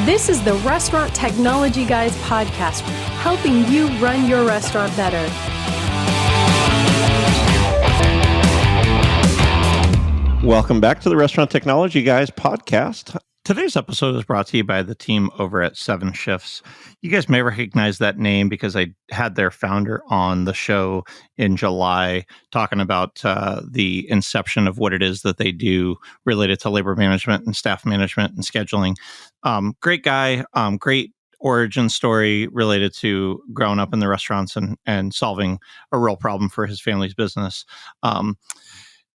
This is the Restaurant Technology Guys podcast, helping you run your restaurant better. Welcome back to the Restaurant Technology Guys podcast. Today's episode is brought to you by the team over at 7 Shifts. You guys may recognize that name because I had their founder on the show in July talking about the inception of what it is that they do related to labor management and staff management and scheduling. Great guy, great origin story related to growing up in the restaurants and solving a real problem for his family's business.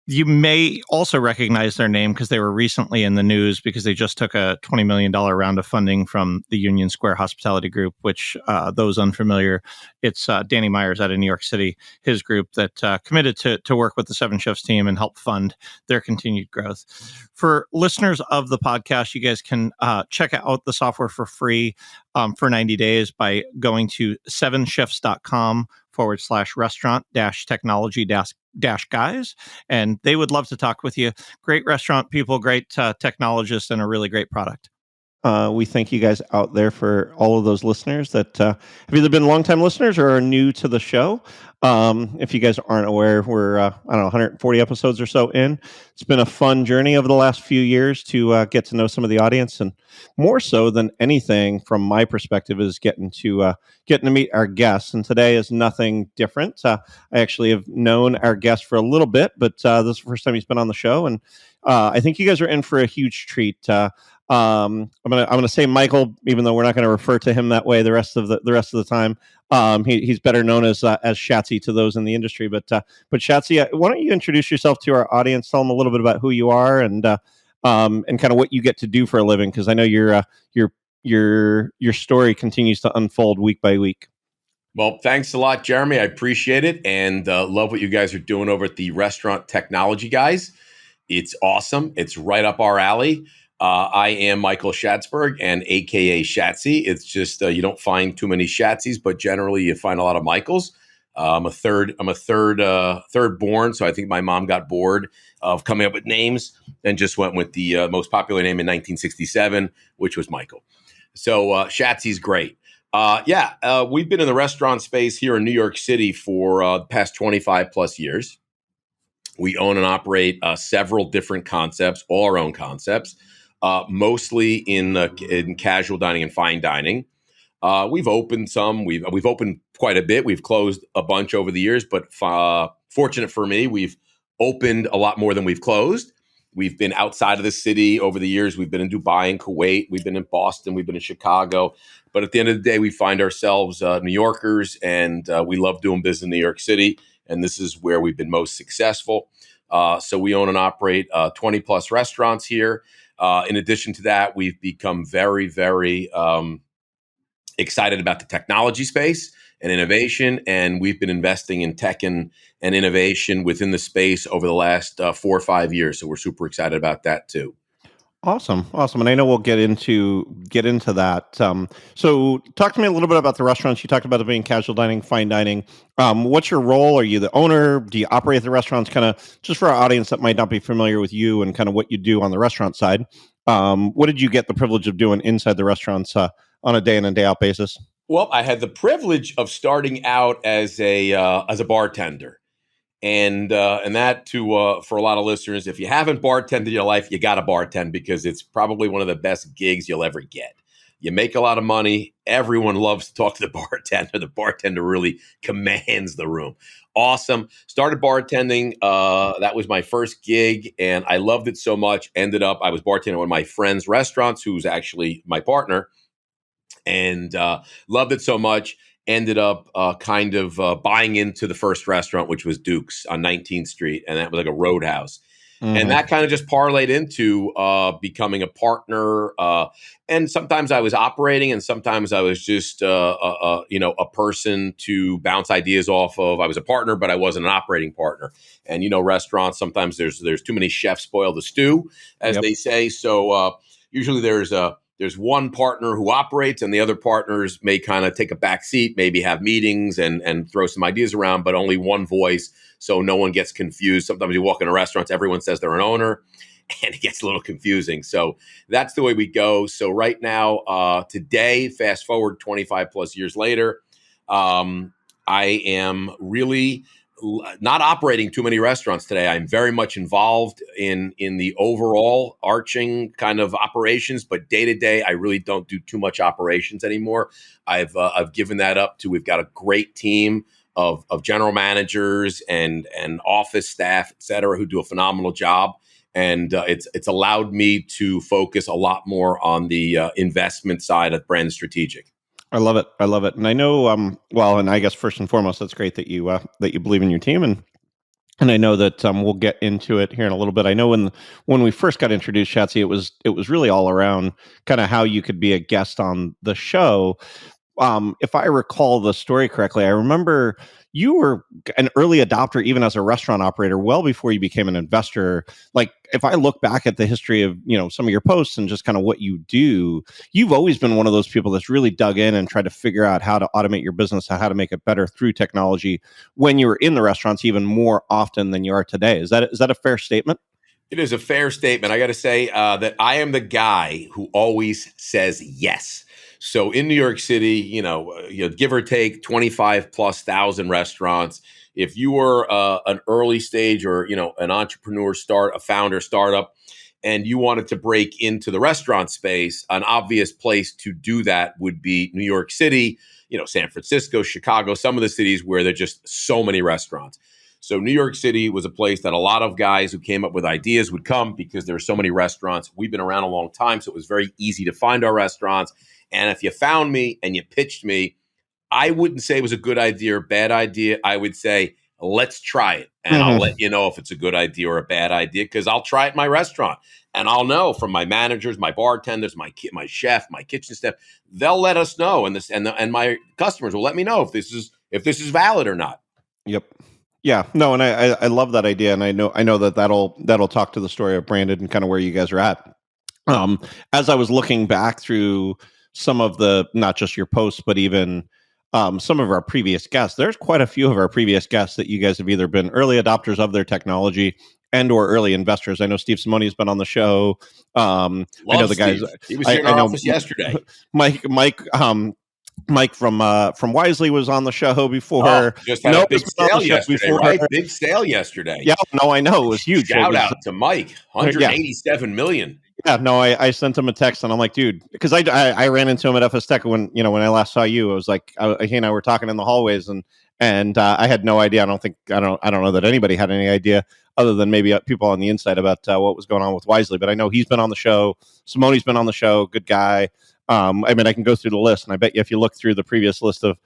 You may also recognize their name because they were recently in the news because they just took a $20 million round of funding from the Union Square Hospitality Group, which those unfamiliar, it's Danny Myers out of New York City, his group that committed to work with the 7 Shifts team and help fund their continued growth. For listeners of the podcast, you guys can check out the software for free for 90 days by going to 7shifts.com/restaurant-technology-guys. And they would love to talk with you. Great restaurant people, great technologists, and a really great product. We thank you guys out there for all of those listeners that have either been longtime listeners or are new to the show. If you guys aren't aware, we're, 140 episodes or so in. It's been a fun journey over the last few years to get to know some of the audience. And more so than anything, from my perspective, is getting to meet our guests. And today is nothing different. I actually have known our guest for a little bit, but this is the first time he's been on the show. And I think you guys are in for a huge treat. I'm gonna say Michael, even though we're not going to refer to him that way the rest of the time. He's better known as Schatzy to those in the industry. But Schatzy, why don't you introduce yourself to our audience? Tell them a little bit about who you are and kind of what you get to do for a living, because I know your story continues to unfold week by week. Well, thanks a lot, Jeremy. I appreciate it and love what you guys are doing over at the Restaurant Technology Guys. It's awesome. It's right up our alley. I am Michael Schatzberg and AKA Schatzy. It's just you don't find too many Schatzys, but generally you find a lot of Michaels. I'm a third born, so I think my mom got bored of coming up with names and just went with the most popular name in 1967, which was Michael. So Schatzy's great. We've been in the restaurant space here in New York City for the past 25 plus years. We own and operate several different concepts, all our own concepts. Mostly in casual dining and fine dining. We've opened some. We've opened quite a bit. We've closed a bunch over the years, but fortunate for me, we've opened a lot more than we've closed. We've been outside of the city over the years. We've been in Dubai and Kuwait. We've been in Boston. We've been in Chicago. But at the end of the day, we find ourselves New Yorkers, and we love doing business in New York City. And this is where we've been most successful. So we own and operate 20 plus restaurants here. In addition to that, we've become very, very excited about the technology space and innovation, and we've been investing in tech and innovation within the space over the last 4 or 5 years. So we're super excited about that too. Awesome. And I know we'll get into that. So talk to me a little bit about the restaurants. You talked about it being casual dining, fine dining. What's your role? Are you the owner? Do you operate the restaurants? Kind of just for our audience that might not be familiar with you and kind of what you do on the restaurant side. What did you get the privilege of doing inside the restaurants on a day in and day out basis? Well, I had the privilege of starting out as a bartender. And that for a lot of listeners, if you haven't bartended in your life, you got to bartend because it's probably one of the best gigs you'll ever get. You make a lot of money. Everyone loves to talk to the bartender. The bartender really commands the room. Awesome. Started bartending. That was my first gig, and I loved it so much. Ended up, I was bartending at one of my friend's restaurants, who's actually my partner, and loved it so much. Ended up buying into the first restaurant, which was Duke's on 19th Street. And that was like a roadhouse. Mm-hmm. And that kind of just parlayed into becoming a partner. And sometimes I was operating and sometimes I was just, a person to bounce ideas off of. I was a partner, but I wasn't an operating partner. And, restaurants, sometimes there's too many chefs spoil the stew, as they say. So usually there's one partner who operates and the other partners may kind of take a back seat, maybe have meetings and throw some ideas around, but only one voice so no one gets confused. Sometimes you walk into restaurants, everyone says they're an owner. and it gets a little confusing. So that's the way we go. So right now, today, fast forward 25 plus years later, I am really not operating too many restaurants today. I'm very much involved in the overall arching kind of operations, but day to day, I really don't do too much operations anymore. I've given that up to. We've got a great team of general managers and office staff, et cetera, who do a phenomenal job. And it's allowed me to focus a lot more on the investment side of brand strategic. I love it. I love it. And I know, well, and I guess first and foremost, that's great that you believe in your team, and I know that we'll get into it here in a little bit. I know when we first got introduced, Schatzy, it was really all around kind of how you could be a guest on the show. If I recall the story correctly, I remember you were an early adopter, even as a restaurant operator, well before you became an investor. Like, if I look back at the history of, some of your posts and just kind of what you do, you've always been one of those people that's really dug in and tried to figure out how to automate your business and how to make it better through technology when you were in the restaurants even more often than you are today. Is that a fair statement? It is a fair statement. I got to say that I am the guy who always says yes. So in New York City, give or take 25 plus thousand restaurants. If you were an early stage or, an entrepreneur a founder startup, and you wanted to break into the restaurant space, an obvious place to do that would be New York City, San Francisco, Chicago, some of the cities where there are just so many restaurants. So New York City was a place that a lot of guys who came up with ideas would come because there are so many restaurants. We've been around a long time, so it was very easy to find our restaurants. And if you found me and you pitched me, I wouldn't say it was a good idea or bad idea. I would say, let's try it. And I'll let you know if it's a good idea or a bad idea, because I'll try it in my restaurant. And I'll know from my managers, my bartenders, my chef, my kitchen staff, they'll let us know. And my customers will let me know if this is valid or not. Yep. Yeah, no, and I love that idea, and I know that'll talk to the story of Branded and kind of where you guys are at. As I was looking back through some of the, not just your posts, but even some of our previous guests, there's quite a few of our previous guests that you guys have either been early adopters of their technology and or early investors. I know Steve Simone has been on the show. I know the guys. He was here in our office yesterday. Mike from Wisely was on the show before. Just had a big sale yesterday, right? Big sale yesterday. Yeah, no, I know. It was huge. Shout out to Mike, 187 million. Yeah, no, I sent him a text and I'm like, dude, because I ran into him at FS Tech when I last saw you. I was like, he and I were talking in the hallways and I had no idea. I don't know that anybody had any idea other than maybe people on the inside about what was going on with Wisely. But I know he's been on the show. Simone's been on the show. Good guy. I can go through the list, and I bet you if you look through the previous list of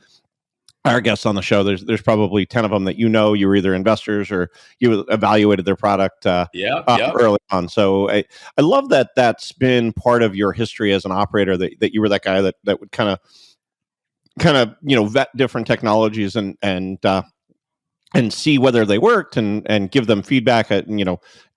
our guests on the show, there's probably 10 of them that you were either investors or you evaluated their product early on. So I love that that's been part of your history as an operator, that you were that guy that would kind of vet different technologies and see whether they worked and give them feedback.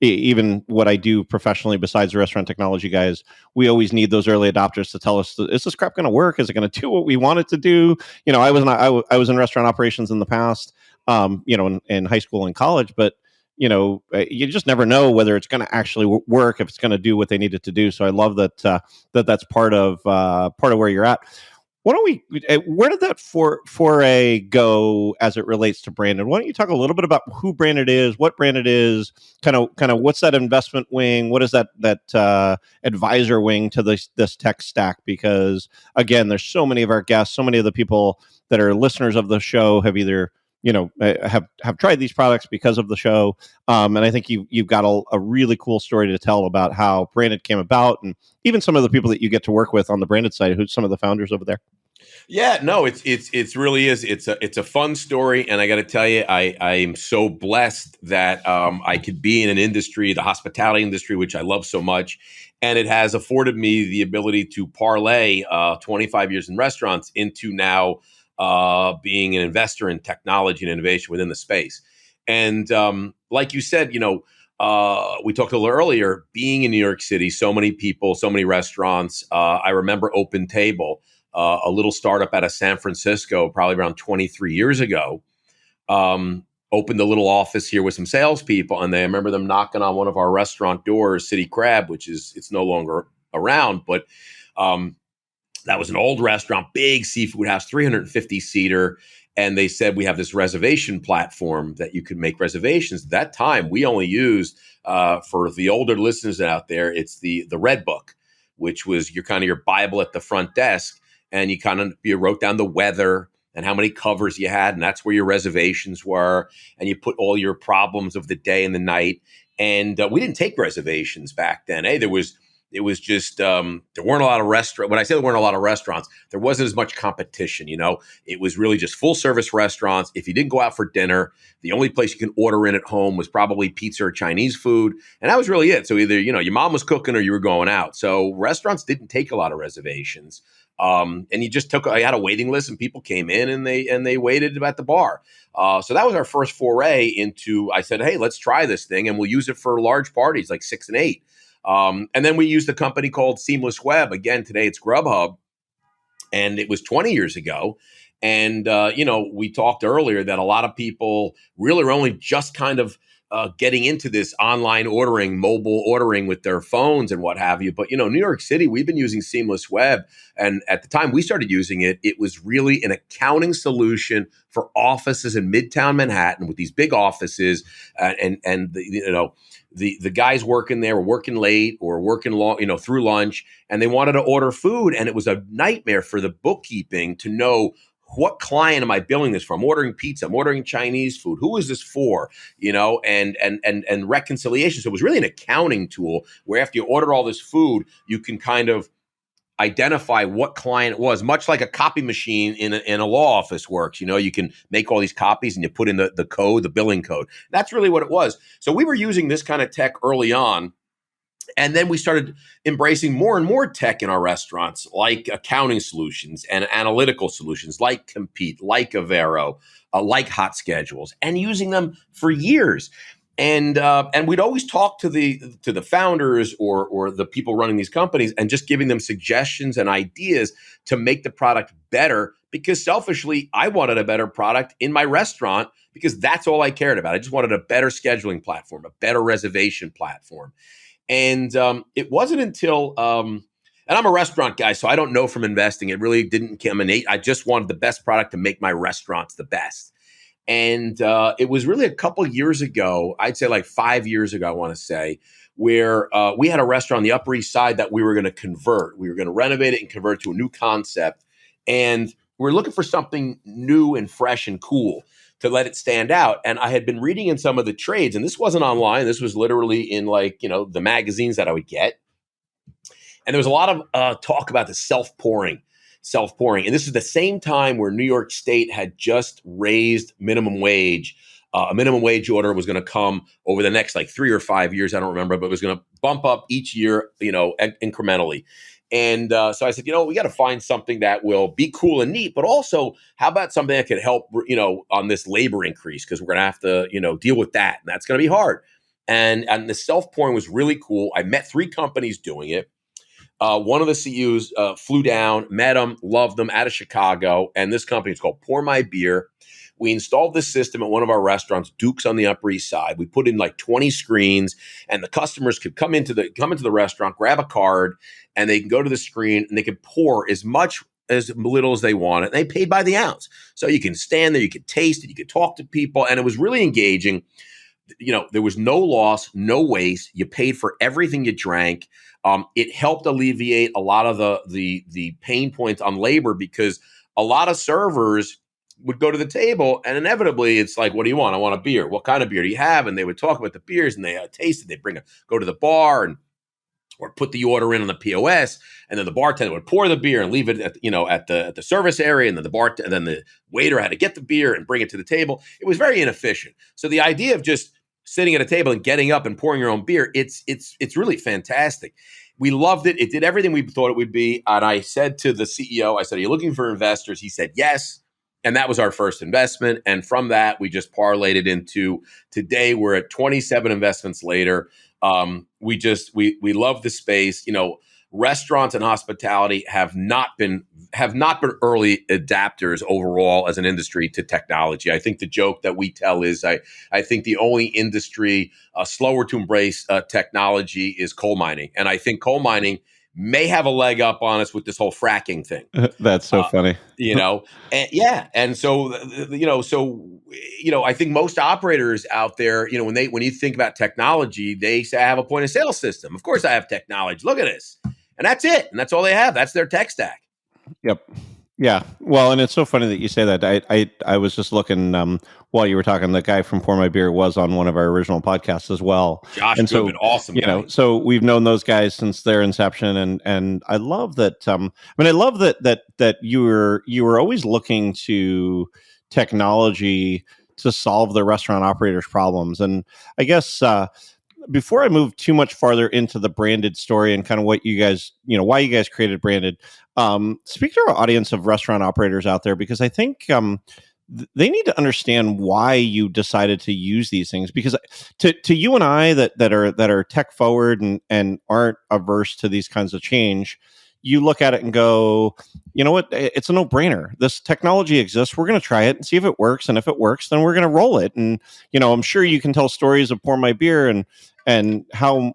Even what I do professionally besides the restaurant technology guys, we always need those early adopters to tell us, is this crap going to work? Is it going to do what we want it to do? I was in restaurant operations in the past, in high school and college, but you just never know whether it's going to actually work, if it's going to do what they need it to do. So I love that that's part of where you're at. Where did that foray go as it relates to Branded? Why don't you talk a little bit about who Branded is, what Branded is, kind of what's that investment wing? What is that advisor wing to this tech stack? Because again, there's so many of our guests, so many of the people that are listeners of the show have either have tried these products because of the show, and I think you've got a really cool story to tell about how Branded came about, and even some of the people that you get to work with on the Branded side, who's some of the founders over there. Yeah, no, it's really is. It's a fun story, and I got to tell you, I am so blessed that I could be in an industry, the hospitality industry, which I love so much, and it has afforded me the ability to parlay 25 years in restaurants into now being an investor in technology and innovation within the space. And like you said, we talked a little earlier, being in New York City, so many people, so many restaurants. I remember Open Table, a little startup out of San Francisco, probably around 23 years ago. opened a little office here with some salespeople, and I remember them knocking on one of our restaurant doors, City Crab, it's no longer around, but that was an old restaurant, big seafood house, 350 seater. And they said, we have this reservation platform that you could make reservations. At that time, we only used, for the older listeners out there, it's the Red Book, which was your Bible at the front desk. And you wrote down the weather and how many covers you had. And that's where your reservations were. And you put all your problems of the day and the night. And we didn't take reservations back then. It was just, there weren't a lot of restaurants. When I say there weren't a lot of restaurants, there wasn't as much competition, It was really just full service restaurants. If you didn't go out for dinner, the only place you can order in at home was probably pizza or Chinese food. And that was really it. So either, your mom was cooking or you were going out. So restaurants didn't take a lot of reservations. And I had a waiting list and people came in and they waited at the bar. So that was our first foray into, I said, hey, let's try this thing and we'll use it for large parties like 6 and 8. And then we used a company called Seamless Web. Again, today it's Grubhub. And it was 20 years ago. And, we talked earlier that a lot of people really are only just kind of getting into this online ordering, mobile ordering with their phones and what have you. But, New York City, we've been using Seamless Web. And at the time we started using it, it was really an accounting solution for offices in Midtown Manhattan with these big offices. The guys working there were working late or working long, through lunch, and they wanted to order food. And it was a nightmare for the bookkeeping to know, what client am I billing this for? I'm ordering pizza. I'm ordering Chinese food. Who is this for? And reconciliation. So it was really an accounting tool where after you order all this food, you can kind of identify what client it was, much like a copy machine in a law office works. You can make all these copies and you put in the code, the billing code. That's really what it was. So we were using this kind of tech early on. And then we started embracing more and more tech in our restaurants, like accounting solutions and analytical solutions, like Compete, like Avero, like Hot Schedules, and using them for years. And we'd always talk to the founders or the people running these companies and just giving them suggestions and ideas to make the product better. Because selfishly, I wanted a better product in my restaurant because that's all I cared about. I just wanted a better scheduling platform, a better reservation platform. And it wasn't until, and I'm a restaurant guy, so I don't know from investing. It really didn't come innate. I just wanted the best product to make my restaurants the best. And it was really a couple years ago, I'd say like 5 years ago, I want to say, where we had a restaurant on the Upper East Side that we were going to convert. We were going to renovate it and convert it to a new concept. And we're looking for something new and fresh and cool to let it stand out. And I had been reading in some of the trades, and this wasn't online. This was literally in the magazines that I would get. And there was a lot of talk about the self-pouring. And this is the same time where New York State had just raised minimum wage. A minimum wage order was going to come over the next 3 or 5 years. I don't remember, but it was going to bump up each year, incrementally. And so I said, we got to find something that will be cool and neat, but also how about something that could help, on this labor increase? Because we're going to have to, deal with that. And that's going to be hard. And the self-pouring was really cool. I met 3 companies doing it. One of the CEOs flew down, met them, loved them, out of Chicago. And this company is called Pour My Beer. We installed this system at one of our restaurants, Duke's on the Upper East Side. We put in 20 screens, and the customers could come into the restaurant, grab a card, and they can go to the screen and they can pour as little as they want. And they paid by the ounce. So you can stand there, you could taste it, you could talk to people, and it was really engaging. There was no loss, no waste. You paid for everything you drank. It helped alleviate a lot of the pain points on labor because a lot of servers would go to the table and inevitably it's like, what do you want? I want a beer. What kind of beer do you have? And they would talk about the beers and they taste it. They'd go to the bar or put the order in on the POS, and then the bartender would pour the beer and leave it at the service area, and then the waiter had to get the beer and bring it to the table. It was very inefficient. So the idea of just sitting at a table and getting up and pouring your own beer, it's really fantastic. We loved it. It did everything we thought it would be. And I said to the CEO, I said, "Are you looking for investors?" He said, "Yes." And that was our first investment. And from that, we just parlayed it into today. We're at 27 investments later. We love the space. restaurants and hospitality have not been early adapters overall as an industry to technology. I think the joke that we tell is I think the only industry slower to embrace technology is coal mining. And I think coal mining may have a leg up on us with this whole fracking thing. That's so funny. And so I think most operators out there, when you think about technology, they say I have a point of sale system. Of course I have technology. Look at this. And that's it. And that's all they have. That's their tech stack. Yep. Yeah. Well, and it's so funny that you say that. I was just looking while you were talking. The guy from Pour My Beer was on one of our original podcasts as well. Josh and Goodman, awesome. So we've known those guys since their inception, and I love that. I love that you were always looking to technology to solve the restaurant operators' problems, and I guess. Before I move too much farther into the branded story and kind of what you guys, why you guys created branded, speak to our audience of restaurant operators out there, because I think they need to understand why you decided to use these things. Because to you and I that are tech forward and aren't averse to these kinds of change, you look at it and go, you know what? It's a no-brainer. This technology exists. We're going to try it and see if it works. And if it works, then we're going to roll it. And, I'm sure you can tell stories of Pour My Beer and how,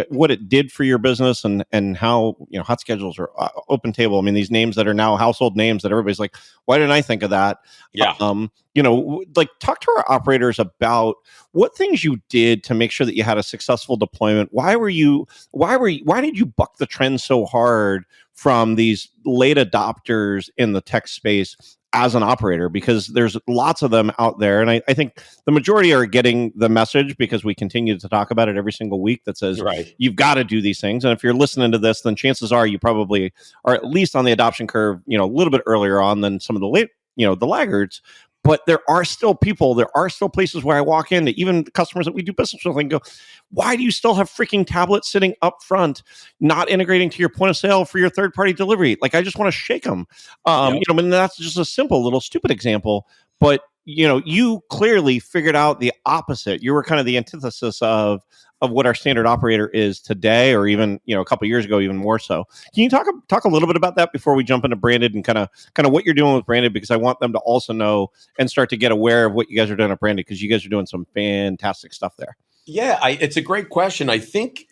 what it did for your business and how, Hot Schedules or Open Table. I mean, these names that are now household names that everybody's like, why didn't I think of that? Yeah. Talk to our operators about what things you did to make sure that you had a successful deployment. Why did you buck the trend so hard from these late adopters in the tech space as an operator? Because there's lots of them out there. And I think the majority are getting the message because we continue to talk about it every single week that says, You've got to do these things. And if you're listening to this, then chances are you probably are at least on the adoption curve, a little bit earlier on than some of the the laggards. But there are still places where I walk in, even customers that we do business with, and go, why do you still have freaking tablets sitting up front, not integrating to your point of sale for your third-party delivery? Like, I just want to shake them. And that's just a simple little stupid example. But, you clearly figured out the opposite. You were kind of the antithesis of what our standard operator is today, or even, a couple of years ago, even more so. Can you talk a little bit about that before we jump into branded and kind of what you're doing with branded? Because I want them to also know and start to get aware of what you guys are doing at branded, because you guys are doing some fantastic stuff there. Yeah, it's a great question. I think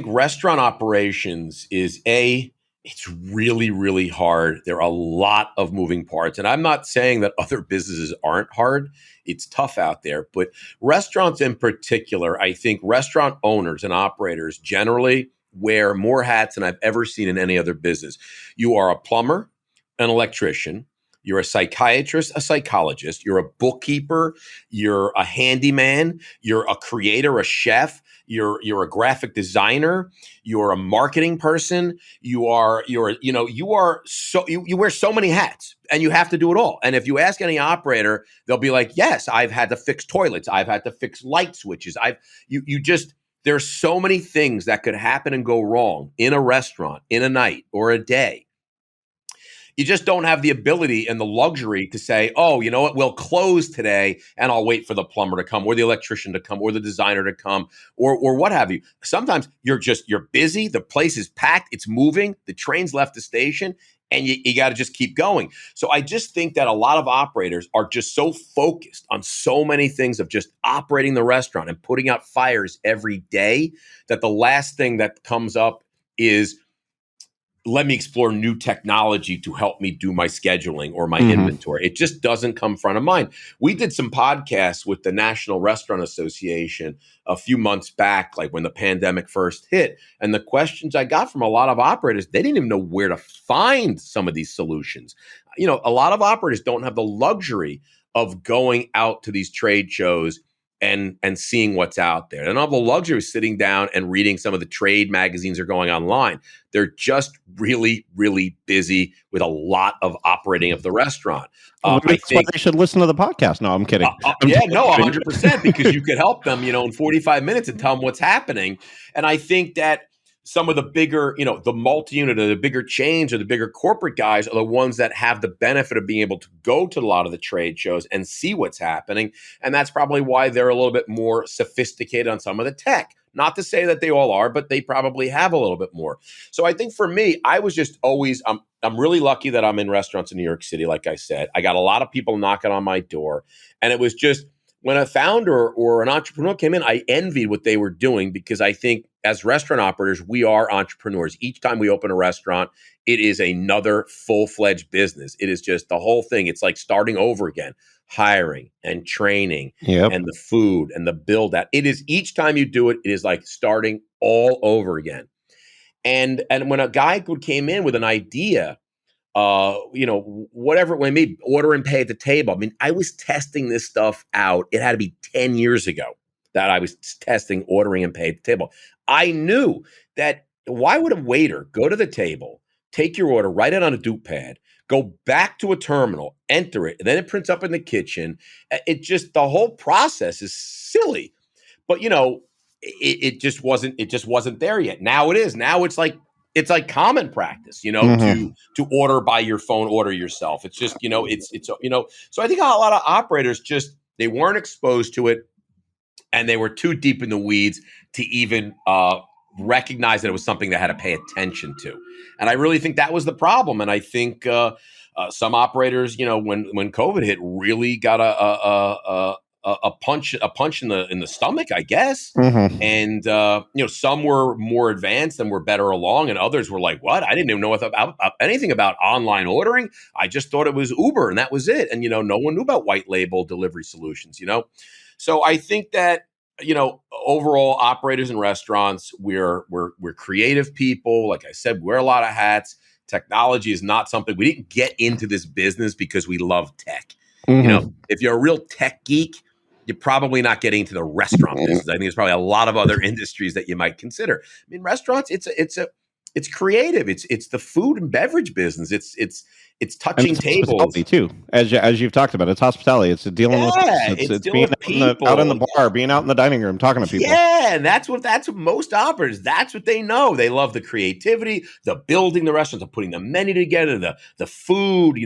restaurant operations is it's really, really hard. There are a lot of moving parts. And I'm not saying that other businesses aren't hard. It's tough out there. But restaurants in particular, I think restaurant owners and operators generally wear more hats than I've ever seen in any other business. You are a plumber, an electrician, you're a psychiatrist, a psychologist, you're a bookkeeper, you're a handyman, you're a creator, a chef, you're a graphic designer, you're a marketing person, you wear so many hats, and you have to do it all. And if you ask any operator, they'll be like, yes, I've had to fix toilets, I've had to fix light switches. There's so many things that could happen and go wrong in a restaurant, in a night or a day. You just don't have the ability and the luxury to say, oh, you know what, we'll close today and I'll wait for the plumber to come or the electrician to come or the designer to come or what have you. Sometimes you're busy. The place is packed. It's moving. The train's left the station and you got to just keep going. So I just think that a lot of operators are just so focused on so many things of just operating the restaurant and putting out fires every day that the last thing that comes up is, let me explore new technology to help me do my scheduling or my inventory. It just doesn't come front of mind. We did some podcasts with the National Restaurant Association a few months back, like when the pandemic first hit. And the questions I got from a lot of operators, they didn't even know where to find some of these solutions. A lot of operators don't have the luxury of going out to these trade shows and seeing what's out there. They don't have the luxury of sitting down and reading some of the trade magazines that are going online. They're just really, really busy with a lot of operating of the restaurant. That's why they should listen to the podcast. No, I'm kidding. 100%, because you could help them, in 45 minutes and tell them what's happening. And I think that some of the bigger, the multi-unit or the bigger chains or the bigger corporate guys are the ones that have the benefit of being able to go to a lot of the trade shows and see what's happening. And that's probably why they're a little bit more sophisticated on some of the tech. Not to say that they all are, but they probably have a little bit more. So I think for me, I was just always, I'm really lucky that I'm in restaurants in New York City. Like I said, I got a lot of people knocking on my door, and it was just, when a founder or an entrepreneur came in, I envied what they were doing, because I think as restaurant operators, we are entrepreneurs. Each time we open a restaurant, it is another full-fledged business. It is just the whole thing. It's like starting over again, hiring and training and the food and the build out. It is, each time you do it, it is like starting all over again. And when a guy came in with an idea, whatever, when we order and pay at the table. I mean, I was testing this stuff out. It had to be 10 years ago that I was testing ordering and pay at the table. I knew that, why would a waiter go to the table, take your order, write it on a doot pad, go back to a terminal, enter it, and then it prints up in the kitchen. It just, the whole process is silly. But it just wasn't there yet. Now it is. Now it's like common practice, to order by your phone, order yourself. It's just, so I think a lot of operators just, they weren't exposed to it, and they were too deep in the weeds to even recognize that it was something they had to pay attention to. And I really think that was the problem. And I think some operators, when COVID hit, really got a punch in the stomach, I guess. And some were more advanced and were better along, and others were like, what? I didn't even know about anything about online ordering. I just thought it was Uber and that was it. And no one knew about white label delivery solutions. So I think that overall, operators in restaurants, we're creative people. Like I said, we wear a lot of hats. Technology is not something, we didn't get into this business because we love tech. If you're a real tech geek, you're probably not getting into the restaurant business. I think there's probably a lot of other industries that you might consider. I mean, restaurants, it's creative. It's the food and beverage business. It's touching tables too, as you've talked about. It's hospitality. It's dealing with it's dealing with people out in the bar, being out in the dining room, talking to people. Yeah, and that's what most operators. That's what they know. They love the creativity, the building the restaurants, the putting the menu together, the food,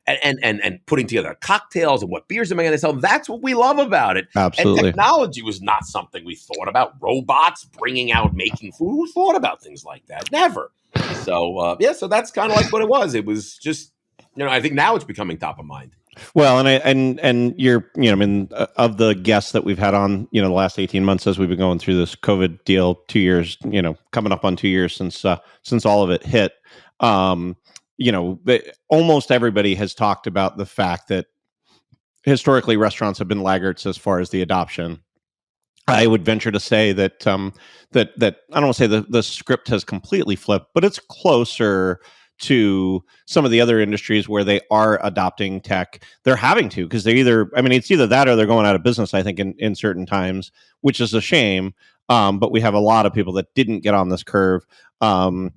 and putting together cocktails and what beers am I going to sell. That's what we love about it. Absolutely. And technology was not something we thought about. Robots bringing out, making food. Who thought about things like that? Never. So so that's kind of like what it was. It was just. I think now it's becoming top of mind. Well, and you're, of the guests that we've had on, the last 18 months as we've been going through this COVID deal, 2 years, coming up on 2 years since all of it hit. Almost everybody has talked about the fact that historically restaurants have been laggards as far as the adoption. I would venture to say that that I don't want to say the script has completely flipped, but it's closer to some of the other industries where they are adopting tech. They're having to, because it's either that or they're going out of business, I think, in certain times, which is a shame. But we have a lot of people that didn't get on this curve, that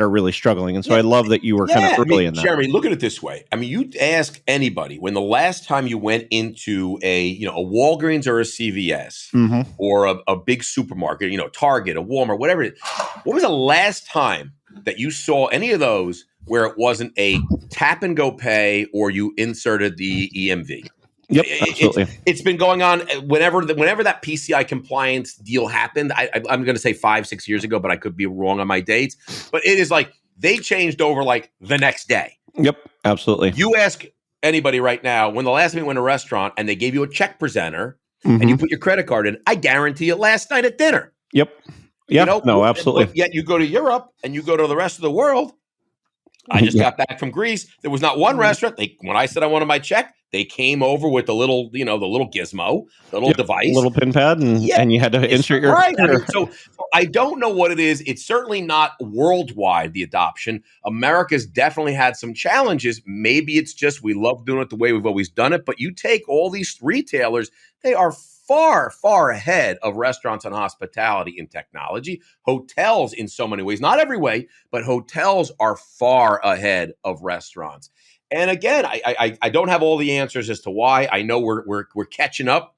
are really struggling. And so I love that you were kind of early in that. Jeremy, look at it this way. I mean, you ask anybody when the last time you went into a Walgreens or a CVS or a big supermarket, Target, a Walmart, whatever it is. What was the last time that you saw any of those where it wasn't a tap and go pay or you inserted the EMV? Yep, absolutely. It's been going on whenever that PCI compliance deal happened. I'm going to say 5-6 years ago, but I could be wrong on my dates. But it is like they changed over like the next day. Yep, absolutely. You ask anybody right now when the last time you went to a restaurant and they gave you a check presenter and you put your credit card in, I guarantee it last night at dinner. Yep. Yeah. No, absolutely. But yet you go to Europe and you go to the rest of the world. I just got back from Greece. There was not one restaurant. When I said I wanted my check, they came over with the little, the little gizmo, the little device, little pin pad, and you had to insert your. Right. So I don't know what it is. It's certainly not worldwide, the adoption. America's definitely had some challenges. Maybe it's just we love doing it the way we've always done it. But you take all these retailers, they are far, far ahead of restaurants and hospitality in technology. Hotels in so many ways, not every way, but hotels are far ahead of restaurants. And again, I don't have all the answers as to why. I know we're catching up,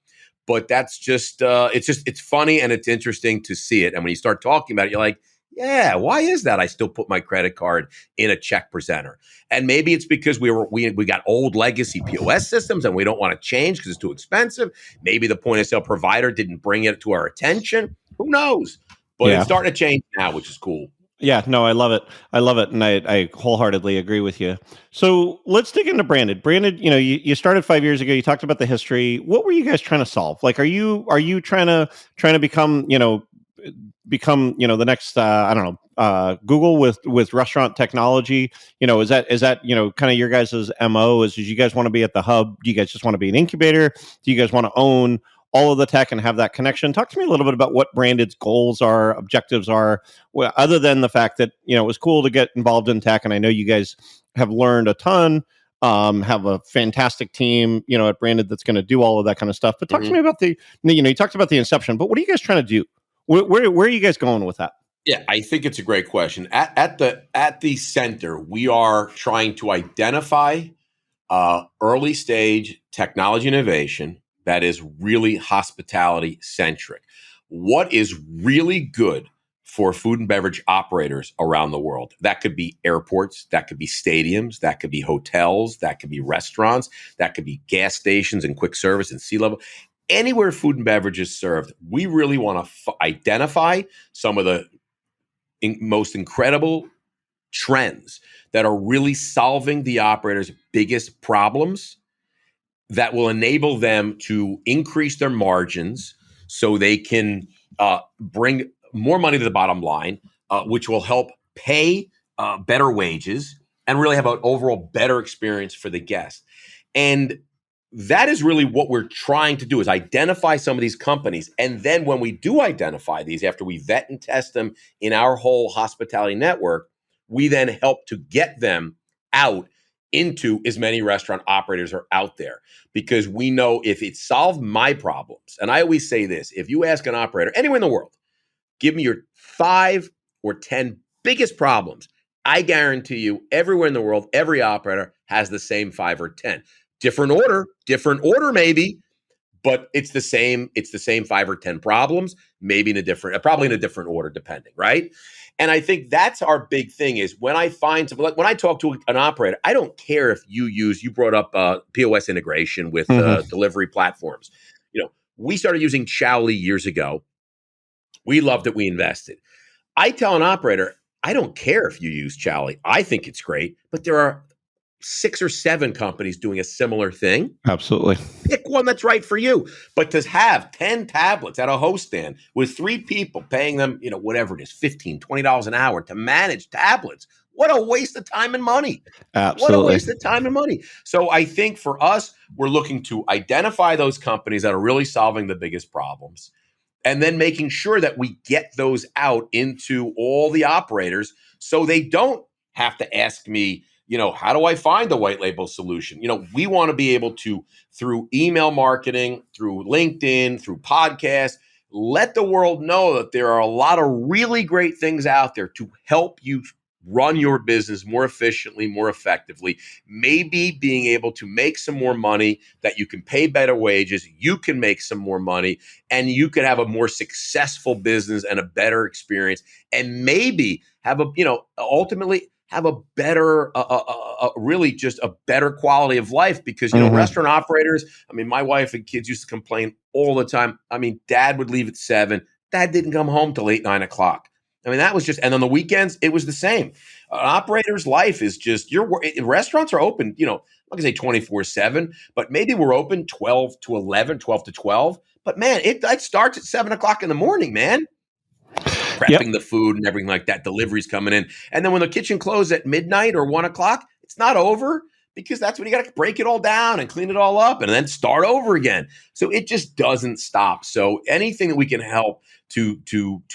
But that's it's funny and it's interesting to see it. And when you start talking about it, you're like, yeah, why is that? I still put my credit card in a check presenter. And maybe it's because we got old legacy POS systems and we don't want to change because it's too expensive. Maybe the point of sale provider didn't bring it to our attention. Who knows? But it's starting to change now, which is cool. Yeah, no, I love it. I love it, and I wholeheartedly agree with you. So let's dig into Branded. Branded, you started 5 years ago. You talked about the history. What were you guys trying to solve? Like, are you trying to become the next I don't know, Google with restaurant technology? Is that kind of your guys' MO? Is you guys want to be at the hub? Do you guys just want to be an incubator? Do you guys want to own all of the tech and have that connection? Talk to me a little bit about what Branded's goals are, objectives are, other than the fact that, it was cool to get involved in tech. And I know you guys have learned a ton, have a fantastic team, at Branded that's going to do all of that kind of stuff. But talk to me about you talked about the inception, but what are you guys trying to do? Where are you guys going with that? Yeah, I think it's a great question. At the center, we are trying to identify early stage technology innovation that is really hospitality centric. What is really good for food and beverage operators around the world? That could be airports, that could be stadiums, that could be hotels, that could be restaurants, that could be gas stations and quick service and C-level. Anywhere food and beverage is served, we really want to identify some of the most incredible trends that are really solving the operator's biggest problems, that will enable them to increase their margins so they can bring more money to the bottom line, which will help pay better wages and really have an overall better experience for the guest. And that is really what we're trying to do, is identify some of these companies. And then when we do identify these, after we vet and test them in our whole hospitality network, we then help to get them out into as many restaurant operators are out there, because we know if it solved my problems, and I always say this, if you ask an operator anywhere in the world, give me your 5 or 10 biggest problems, I guarantee you everywhere in the world, every operator has the same 5 or 10. Different order maybe, but it's the same 5 or 10 problems, maybe probably in a different order, depending, right? And I think that's our big thing, is when I find something, like when I talk to an operator, I don't care if you brought up POS integration with delivery platforms. We started using Chowly years ago. We loved it. We invested. I tell an operator, I don't care if you use Chowly. I think it's great, but there are 6 or 7 companies doing a similar thing. Absolutely. Pick one that's right for you. But to have 10 tablets at a host stand with 3 people paying them, whatever it is, $15, $20 an hour to manage tablets, what a waste of time and money. Absolutely. What a waste of time and money. So I think for us, we're looking to identify those companies that are really solving the biggest problems, and then making sure that we get those out into all the operators so they don't have to ask me, how do I find the white label solution? We want to be able to, through email marketing, through LinkedIn, through podcasts, let the world know that there are a lot of really great things out there to help you run your business more efficiently, more effectively, maybe being able to make some more money, that you can pay better wages, you can make some more money, and you can have a more successful business and a better experience, and maybe have ultimately have a better, really just a better quality of life, because, restaurant operators, my wife and kids used to complain all the time. Dad would leave at 7. Dad didn't come home till 8, 9 o'clock. That was just, and on the weekends, it was the same. An operator's life is just, restaurants are open, I'm not gonna say 24/7, but maybe we're open 12 to 11, 12 to 12. But man, it starts at 7 o'clock in the morning, man. Prepping the food and everything like that, deliveries coming in. And then when the kitchen closes at midnight or 1 o'clock, it's not over, because that's when you got to break it all down and clean it all up and then start over again. So it just doesn't stop. So anything that we can help to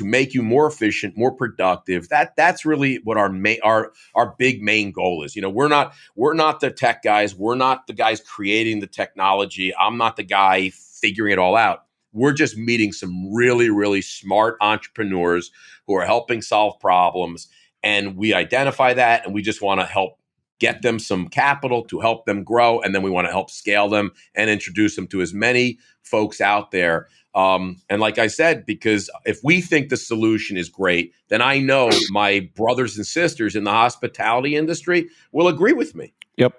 make you more efficient, more productive, that's really what our big main goal is. We're not the tech guys. We're not the guys creating the technology. I'm not the guy figuring it all out. We're just meeting some really, really smart entrepreneurs who are helping solve problems. And we identify that, and we just want to help get them some capital to help them grow, and then we want to help scale them and introduce them to as many folks out there. And like I said, because if we think the solution is great, then I know my brothers and sisters in the hospitality industry will agree with me. Yep.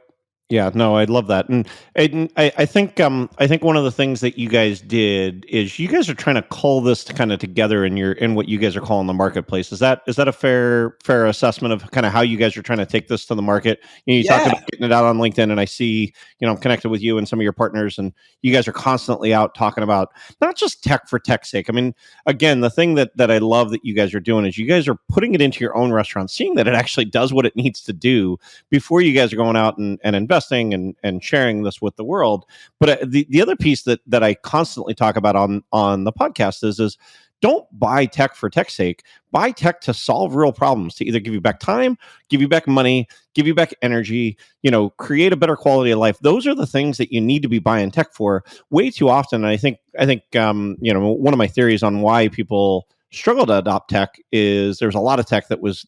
Yeah, no, I love that, and I think one of the things that you guys did is you guys are trying to cull this to kind of together in what you guys are calling the marketplace. Is that a fair assessment of kind of how you guys are trying to take this to the market? You talked about getting it out on LinkedIn, and I see I'm connected with you and some of your partners, and you guys are constantly out talking about not just tech for tech's sake. I mean, again, the thing that I love that you guys are doing is you guys are putting it into your own restaurant, seeing that it actually does what it needs to do before you guys are going out and investing and sharing this with the world. But the other piece that I constantly talk about on the podcast is don't buy tech for tech's sake. Buy tech to solve real problems, to either give you back time, give you back money, give you back energy, create a better quality of life. Those are the things that you need to be buying tech for. Way too often, and I think one of my theories on why people struggle to adopt tech is there's a lot of tech that was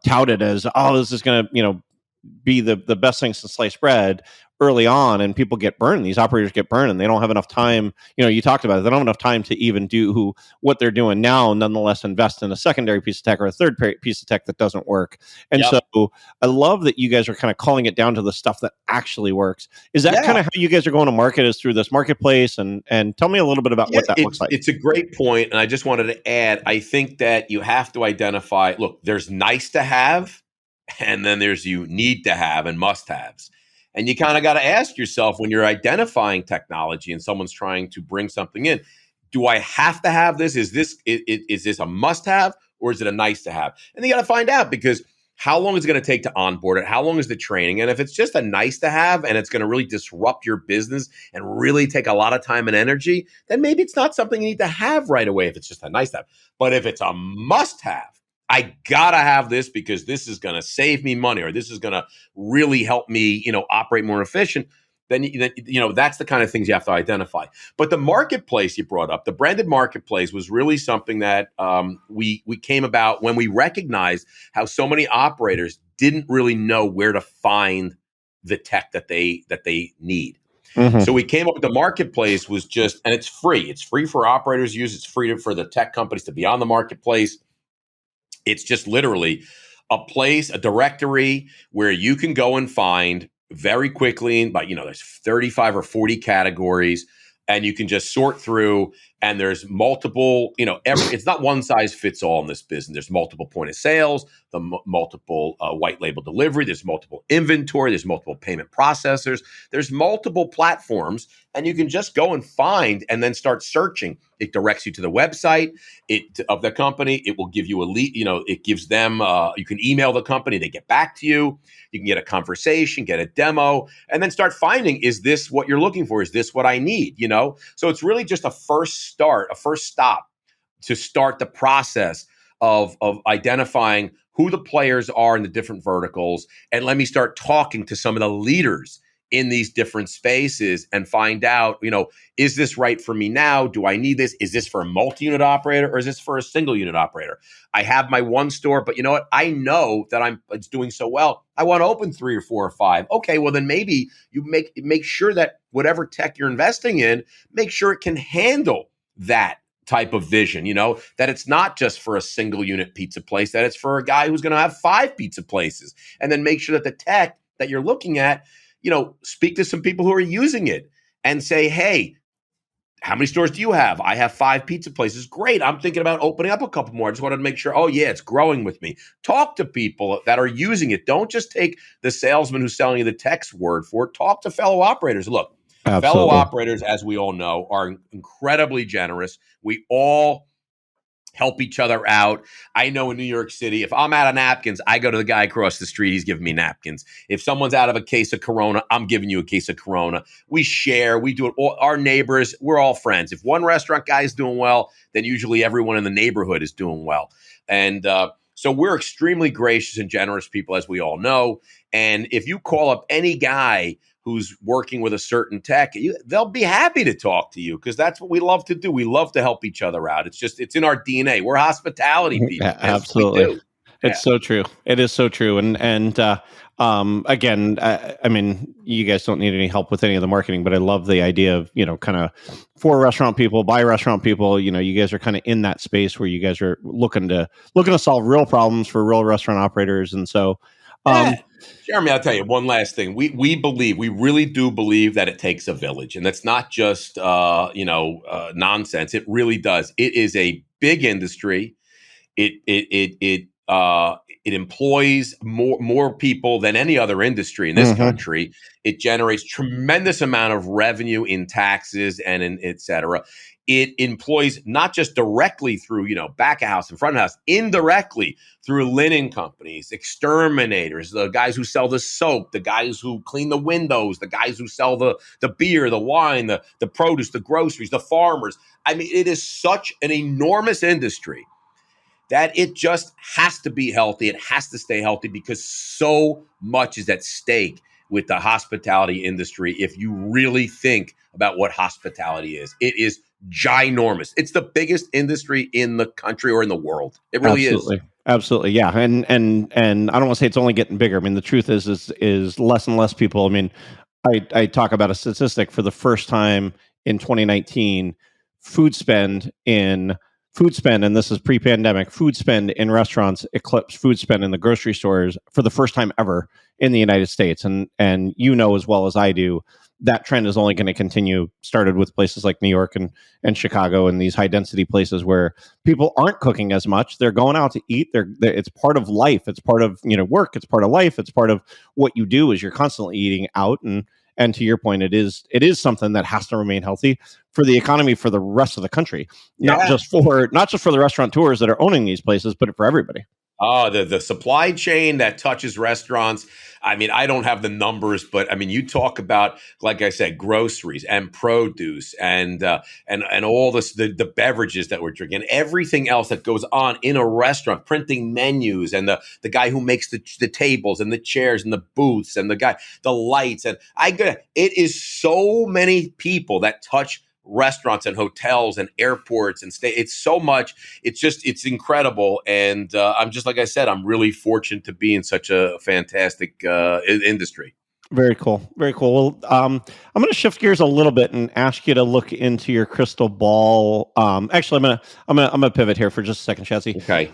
touted as, oh, this is going to be the best thing since sliced bread early on, and people get burned. These operators get burned, and they don't have enough time. You talked about it. They don't have enough time to even do what they're doing now. Nonetheless, invest in a secondary piece of tech or a third piece of tech that doesn't work. And so, I love that you guys are kind of calling it down to the stuff that actually works. Is that kind of how you guys are going to market? Is through this marketplace? And tell me a little bit about what that looks like. It's a great point, and I just wanted to add. I think that you have to identify. Look, there's nice to have. And then there's you need to have and must haves. And you kind of got to ask yourself when you're identifying technology and someone's trying to bring something in, do I have to have this? Is this a must have or is it a nice to have? And you got to find out, because how long is it going to take to onboard it? How long is the training? And if it's just a nice to have and it's going to really disrupt your business and really take a lot of time and energy, then maybe it's not something you need to have right away if it's just a nice to have. But if it's a must have, I gotta have this because this is going to save me money, or this is going to really help me, operate more efficient. Then that's the kind of things you have to identify. But the marketplace you brought up, the branded marketplace, was really something that we came about when we recognized how so many operators didn't really know where to find the tech that they need. Mm-hmm. So we came up with the marketplace was just, and it's free. It's free for operators to use. It's free for the tech companies to be on the marketplace. It's just literally a place, a directory where you can go and find very quickly, but there's 35 or 40 categories, and you can just sort through, and there's multiple, it's not one size fits all in this business. There's multiple point of sales, multiple white label delivery, there's multiple inventory, there's multiple payment processors, there's multiple platforms, and you can just go and find and then start searching. It directs you to the website of the company. It will give you a lead, it gives them, you can email the company, they get back to you. You can get a conversation, get a demo, and then start finding, is this what you're looking for? Is this what I need? So it's really just a first stop to start the process of identifying who the players are in the different verticals. And let me start talking to some of the leaders in these different spaces and find out, is this right for me now? Do I need this? Is this for a multi-unit operator or is this for a single unit operator? I have my one store, but you know what? I know that it's doing so well. I want to open 3 or 4 or 5. Okay, well then maybe you make sure that whatever tech you're investing in, make sure it can handle that type of vision, that it's not just for a single unit pizza place, that it's for a guy who's going to have 5 pizza places. And then make sure that the tech that you're looking at, speak to some people who are using it and say, hey, how many stores do you have? I have 5 pizza places. Great. I'm thinking about opening up a couple more. I just wanted to make sure, oh yeah, it's growing with me. Talk to people that are using it. Don't just take the salesman who's selling you the tech's word for it. Talk to fellow operators. Look, absolutely. Fellow operators, as we all know, are incredibly generous. We all help each other out. I know in New York City, if I'm out of napkins, I go to the guy across the street. He's giving me napkins. If someone's out of a case of Corona, I'm giving you a case of Corona. We share. We do it. All, our neighbors, we're all friends. If one restaurant guy is doing well, then usually everyone in the neighborhood is doing well. And so we're extremely gracious and generous people, as we all know. And if you call up any guy who's working with a certain tech, they'll be happy to talk to you because that's what we love to do. We love to help each other out. It's in our DNA. We're hospitality people. Absolutely. It's so true. It is so true. Again, I mean, you guys don't need any help with any of the marketing, but I love the idea of, kind of for restaurant people, by restaurant people. You guys are kind of in that space where you guys are looking to solve real problems for real restaurant operators. And so, Jeremy, I'll tell you one last thing. We really do believe that it takes a village, and that's not just nonsense. It really does. It is a big industry. It employs more people than any other industry in this country. It generates tremendous amount of revenue in taxes and in et cetera. It employs not just directly through, back of house and front of house, indirectly through linen companies, exterminators, the guys who sell the soap, the guys who clean the windows, the guys who sell the beer, the wine, the produce, the groceries, the farmers. I mean, it is such an enormous industry that it just has to be healthy. It has to stay healthy because so much is at stake with the hospitality industry. If you really think about what hospitality is, it is ginormous. It's the biggest industry in the country or in the world. It really is. Absolutely. Yeah. And I don't want to say it's only getting bigger. I mean, the truth is less and less people. I mean, I talk about a statistic for the first time in 2019, food spend, and this is pre-pandemic, food spend in restaurants eclipsed food spend in the grocery stores for the first time ever in the United States. And as well as I do, that trend is only going to continue. Started with places like New York and Chicago and these high density places where people aren't cooking as much. They're going out to eat. It's part of life. It's part of work. It's part of life. It's part of what you do. Is you're constantly eating out. And to your point, it is something that has to remain healthy for the economy for the rest of the country, not just for the restaurateurs that are owning these places, but for everybody. Oh, the supply chain that touches restaurants. I mean, I don't have the numbers, but I mean, you talk about, like I said, groceries and produce and all this, the beverages that we're drinking, everything else that goes on in a restaurant, printing menus, and the guy who makes the tables and the chairs and the booths and the lights, and it is so many people that touch restaurants and hotels and airports and it's so much. It's incredible. And I'm just, like I said, I'm really fortunate to be in such a fantastic industry. Very cool. Very cool. Well, I'm going to shift gears a little bit and ask you to look into your crystal ball. Actually, I'm going to pivot here for just a second, Schatzy. Okay.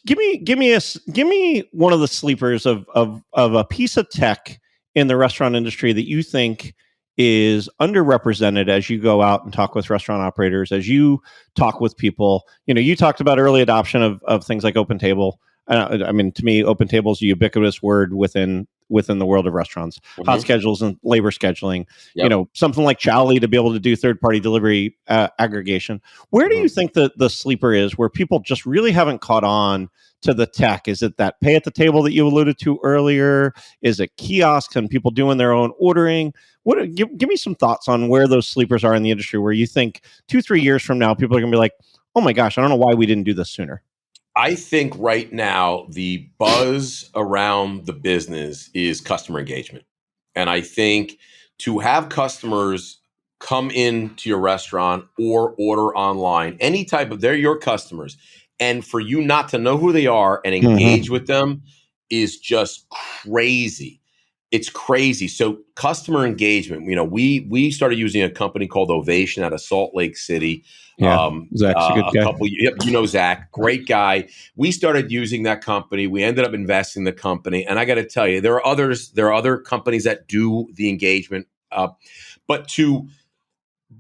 Give me one of the sleepers of a piece of tech in the restaurant industry that you think is underrepresented as you go out and talk with restaurant operators, as you talk with people. You talked about early adoption of things like OpenTable. I mean, to me, OpenTable is a ubiquitous word within the world of restaurants. Hot schedules and labor scheduling. Yep. Something like Chally to be able to do third-party delivery aggregation. Where do you think the sleeper is, where people just really haven't caught on to the tech? Is it that pay at the table that you alluded to earlier? Is it kiosks and people doing their own ordering? Give me some thoughts on where those sleepers are in the industry, where you think 2-3 years from now, people are going to be like, oh my gosh, I don't know why we didn't do this sooner. I think right now the buzz around the business is customer engagement. And I think to have customers come into your restaurant or order online, they're your customers, and for you not to know who they are and engage with them is just crazy. It's crazy. So customer engagement, we started using a company called Ovation out of Salt Lake City. Yeah, Zach's a good guy. Zach, great guy. We started using that company. We ended up investing in the company. And I got to tell you, there are other companies that do the engagement. But to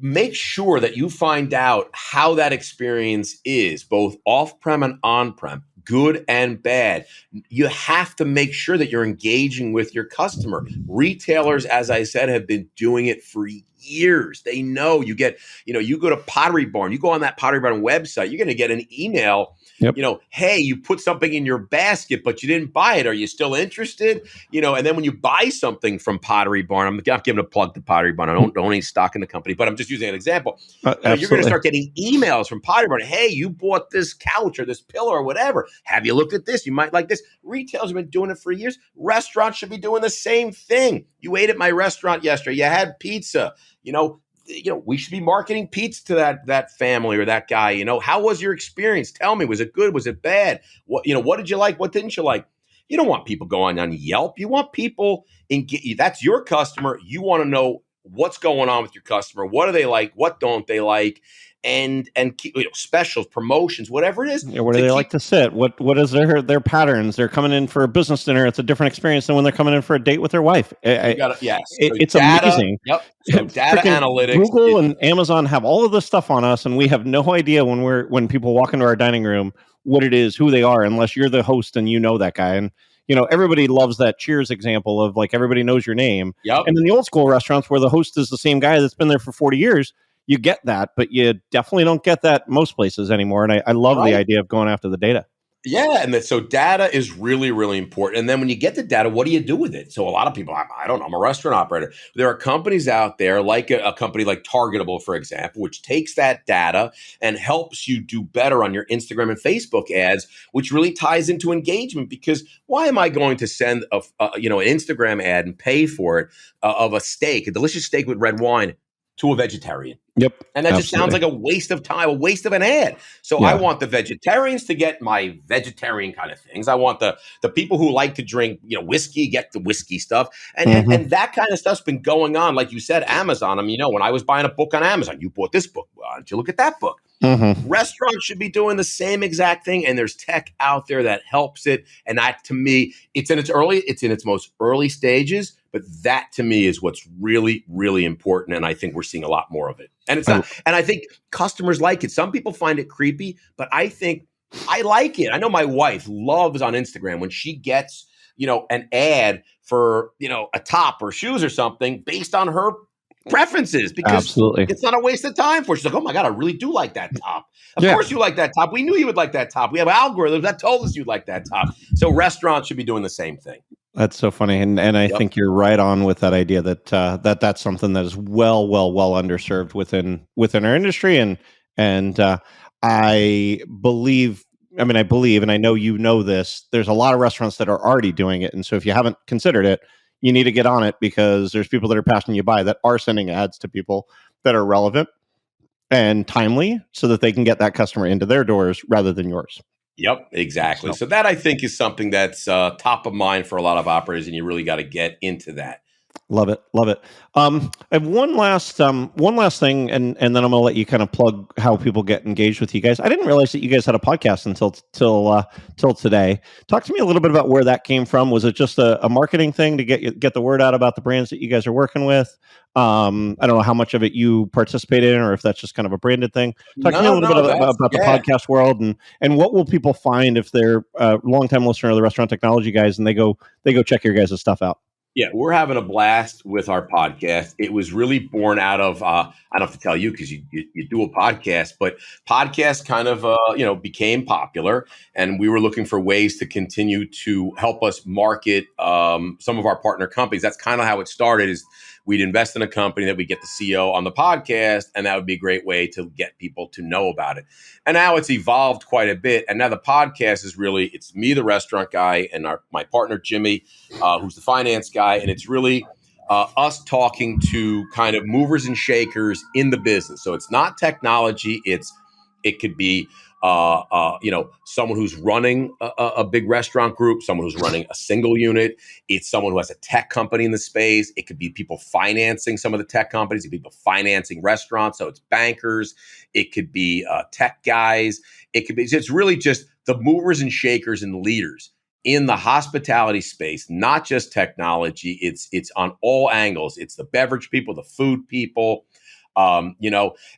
make sure that you find out how that experience is, both off-prem and on-prem, good and bad, you have to make sure that you're engaging with your customer. Retailers, as I said, have been doing it for years. They know you go to Pottery Barn, you go on that Pottery Barn website, you're going to get an email, hey, you put something in your basket, but you didn't buy it. Are you still interested? And then when you buy something from Pottery Barn, I'm giving a plug to Pottery Barn. I don't own any stock in the company, but I'm just using an example. You're going to start getting emails from Pottery Barn. Hey, you bought this couch or this pillow or whatever. Have you looked at this? You might like this. Retailers have been doing it for years. Restaurants should be doing the same thing. You ate at my restaurant yesterday. You had pizza. we should be marketing pizza to that family or that guy. How was your experience? Tell me, was it good? Was it bad? What did you like? What didn't you like? You don't want people going on Yelp. You want people that's your customer. You want to know what's going on with your customer. What do they like? What don't they like? And keep, specials, promotions, whatever it is. Yeah, where do they like to sit? What is their patterns? They're coming in for a business dinner. It's a different experience than when they're coming in for a date with their wife. Yes. It's data, amazing. Yep. So data analytics. Google and Amazon have all of this stuff on us, and we have no idea when people walk into our dining room what it is, who they are, unless you're the host and you know that guy. And everybody loves that Cheers example of like everybody knows your name. Yep. And in the old school restaurants where the host is the same guy that's been there for 40 years, you get that, but you definitely don't get that most places anymore. And I love the idea of going after the data. Yeah, and so data is really, really important. And then when you get the data, what do you do with it? So a lot of people, I don't know, I'm a restaurant operator. There are companies out there, like a company like Targetable, for example, which takes that data and helps you do better on your Instagram and Facebook ads, which really ties into engagement. Because why am I going to send an Instagram ad and pay for it of a steak, a delicious steak with red wine, to a vegetarian? Yep. And that just sounds like a waste of time, a waste of an ad. So I want the vegetarians to get my vegetarian kind of things. I want the people who like to drink, whiskey, get the whiskey stuff. And that kind of stuff's been going on. Like you said, Amazon. I mean, when I was buying a book on Amazon, you bought this book. Why don't you look at that book? Restaurants should be doing the same exact thing. And there's tech out there that helps it. And that, to me, it's in its most early stages. But that, to me, is what's really, really important. And I think we're seeing a lot more of it. And it's not, and I think customers like it. Some people find it creepy, but I think I like it. I know my wife loves on Instagram when she gets, an ad for, a top or shoes or something based on her preferences, because it's not a waste of time for her. She's like, oh my God, I really do like that top. Of course you like that top. We knew you would like that top. We have algorithms that told us you'd like that top. So restaurants should be doing the same thing. That's so funny, and I think you're right on with that idea that that's something that is well underserved within our industry, and I believe, and I know this. There's a lot of restaurants that are already doing it, and so if you haven't considered it, you need to get on it, because there's people that are passing you by that are sending ads to people that are relevant and timely, so that they can get that customer into their doors rather than yours. Yep, exactly. So that, I think, is something that's top of mind for a lot of operators, and you really got to get into that. Love it. I have one last thing, and then I'm going to let you kind of plug how people get engaged with you guys. I didn't realize that you guys had a podcast till today. Talk to me a little bit about where that came from. Was it just a marketing thing to get the word out about the brands that you guys are working with? I don't know how much of it you participate in, or if that's just kind of a branded thing. Talk to me a little bit about the podcast world, and what will people find if they're a longtime listener of the Restaurant Technology Guys and they go check your guys' stuff out. Yeah, we're having a blast with our podcast. It was really born out of, I don't have to tell you because you do a podcast, but podcasts kind of, became popular, and we were looking for ways to continue to help us market some of our partner companies. That's kind of how it started. Is we'd invest in a company that we get the CEO on the podcast, and that would be a great way to get people to know about it. And now it's evolved quite a bit. And now the podcast is really, it's me, the restaurant guy, and my partner, Jimmy, who's the finance guy. And it's really us talking to kind of movers and shakers in the business. So it's not technology. It could be, someone who's running a big restaurant group, someone who's running a single unit. It's someone who has a tech company in the space. It could be people financing some of the tech companies. It could be people financing restaurants. So it's bankers. It could be tech guys. It's really just the movers and shakers and leaders in the hospitality space, not just technology. It's on all angles. It's the beverage people, the food people, and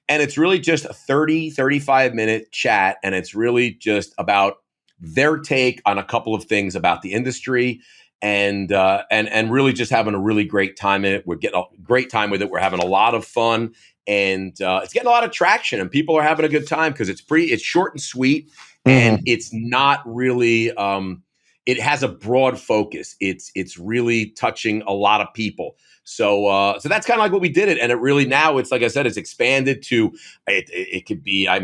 it's really just a 35-minute chat. And it's really just about their take on a couple of things about the industry, and really just having a really great time in it. We're getting a great time with it. We're having a lot of fun, and it's getting a lot of traction, and people are having a good time because it's short and sweet, and it's not really, it has a broad focus. It's really touching a lot of people. So that's kind of like what we did it. And it really, now it's, like I said, it's expanded to, it could be, I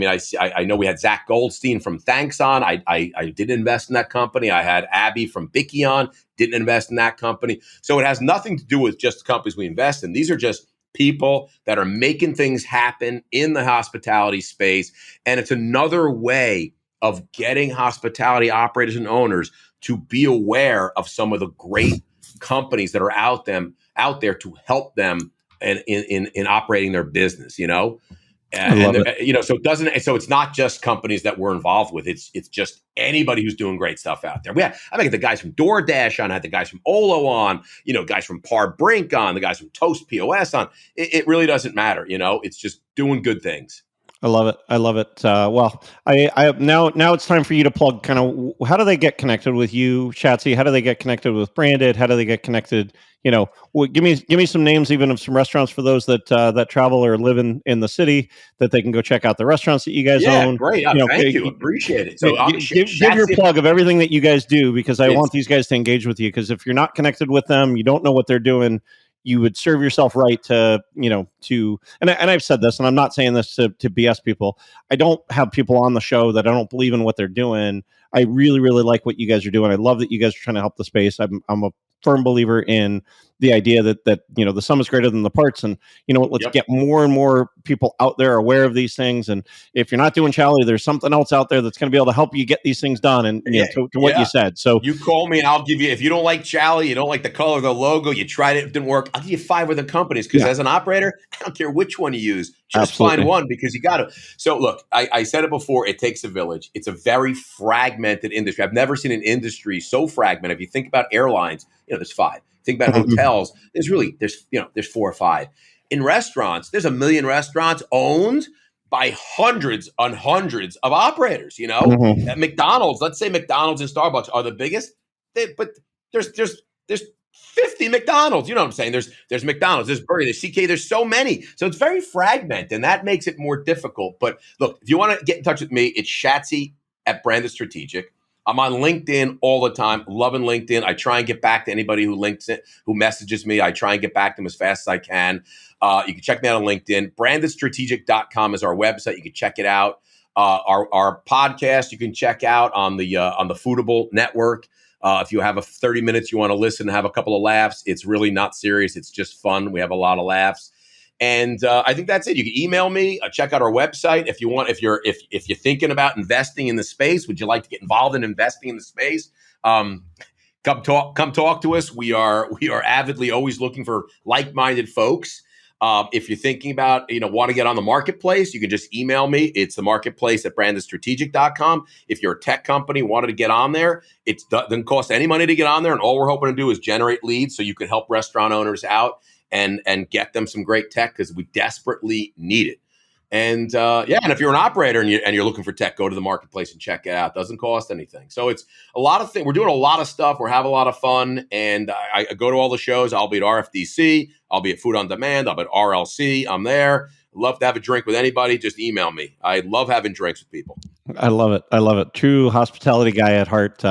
know we had Zach Goldstein from Thanks on. I didn't invest in that company. I had Abby from Bicky on, didn't invest in that company. So it has nothing to do with just companies we invest in. These are just people that are making things happen in the hospitality space. And it's another way of getting hospitality operators and owners to be aware of some of the great companies that are out there to help them in operating their business, you know? So it's not just companies that we're involved with. It's just anybody who's doing great stuff out there. I get the guys from DoorDash on, I had the guys from Olo on, guys from Par Brink on, the guys from Toast POS on. It really doesn't matter, it's just doing good things. I love it. I love it. Well, I now it's time for you to plug kind of how do they get connected with you, Schatzy? How do they get connected with Branded? How do they get connected? Give me some names even of some restaurants for those that travel or live in the city that they can go check out the restaurants that you guys own. Great. Thank you. Appreciate it. So give your plug of everything that you guys do, because I want these guys to engage with you, because if you're not connected with them, you don't know what they're doing. You would serve yourself right to and I've said this, and I'm not saying this to BS people. I don't have people on the show that I don't believe in what they're doing. I really, really like what you guys are doing. I love that you guys are trying to help the space. I'm a firm believer in the idea that the sum is greater than the parts, and let's get more and more people out there aware of these things. And if you're not doing Chally, there's something else out there that's going to be able to help you get these things done. And to what you said, so you call me and I'll give you. If you don't like Chally, you don't like the color of the logo, you tried it didn't work, I'll give you 5 other companies, because as an operator, I don't care which one you use, just find one, because you got to. So look, I said it before, it takes a village. It's a very fragmented industry. I've never seen an industry so fragmented. If you think about airlines, there's 5. Think about hotels. There's 4 or 5. In restaurants, there's 1 million restaurants owned by hundreds on hundreds of operators. At McDonald's, let's say McDonald's and Starbucks are the biggest, but there's 50 McDonald's. You know what I'm saying? There's McDonald's, there's Burger, there's CK, there's so many. So it's very fragmented, and that makes it more difficult. But look, if you want to get in touch with me, it's Schatzy at Branded Strategic. I'm on LinkedIn all the time, loving LinkedIn. I try and get back to anybody who messages me. I try and get back to them as fast as I can. You can check me out on LinkedIn. BrandedStrategic.com is our website. You can check it out. Our podcast you can check out on the Foodable Network. If you have 30 minutes, you want to listen and have a couple of laughs. It's really not serious. It's just fun. We have a lot of laughs. And I think that's it. You can email me, check out our website if you want. If you're thinking about investing in the space, would you like to get involved in investing in the space? Come talk to us. We are avidly always looking for like-minded folks. If you're thinking about want to get on the marketplace, you can just email me. It's the marketplace at brandedstrategic.com. If you're a tech company wanted to get on there, it doesn't cost any money to get on there, and all we're hoping to do is generate leads so you can help restaurant owners out and get them some great tech, because we desperately need it. And and if you're an operator and you're looking for tech, go to the marketplace and check it out. It doesn't cost anything. So it's a lot of things. We're doing a lot of stuff. We're having a lot of fun. And I go to all the shows. I'll be at RFDC. I'll be at Food on Demand. I'll be at RLC. I'm there. Love to have a drink with anybody. Just email me. I love having drinks with people. I love it. I love it. True hospitality guy at heart.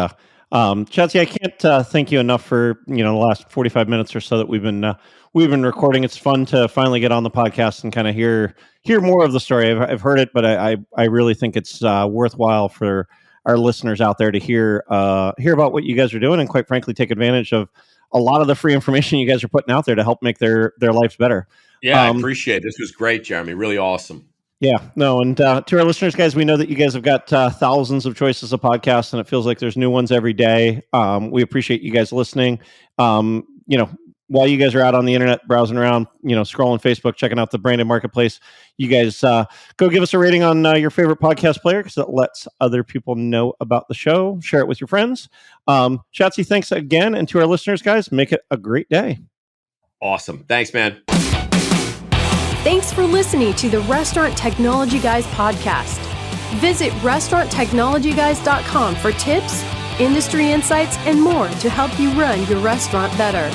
Schatzy, I can't thank you enough for the last 45 minutes or so that we've been recording. It's fun to finally get on the podcast and kind of hear more of the story. I've heard it, but I really think it's worthwhile for our listeners out there to hear about what you guys are doing, and quite frankly, take advantage of a lot of the free information you guys are putting out there to help make their lives better. Yeah, I appreciate it. This was great, Jeremy. Really awesome. Yeah, no, and to our listeners, guys, we know that you guys have got thousands of choices of podcasts, and it feels like there's new ones every day. We appreciate you guys listening. While you guys are out on the internet browsing around, scrolling Facebook, checking out the Branded Marketplace, you guys go give us a rating on your favorite podcast player, because it lets other people know about the show. Share it with your friends. Schatzy, thanks again, and to our listeners, guys, make it a great day. Awesome. Thanks, man. Thanks for listening to the Restaurant Technology Guys podcast. Visit restauranttechnologyguys.com for tips, industry insights, and more to help you run your restaurant better.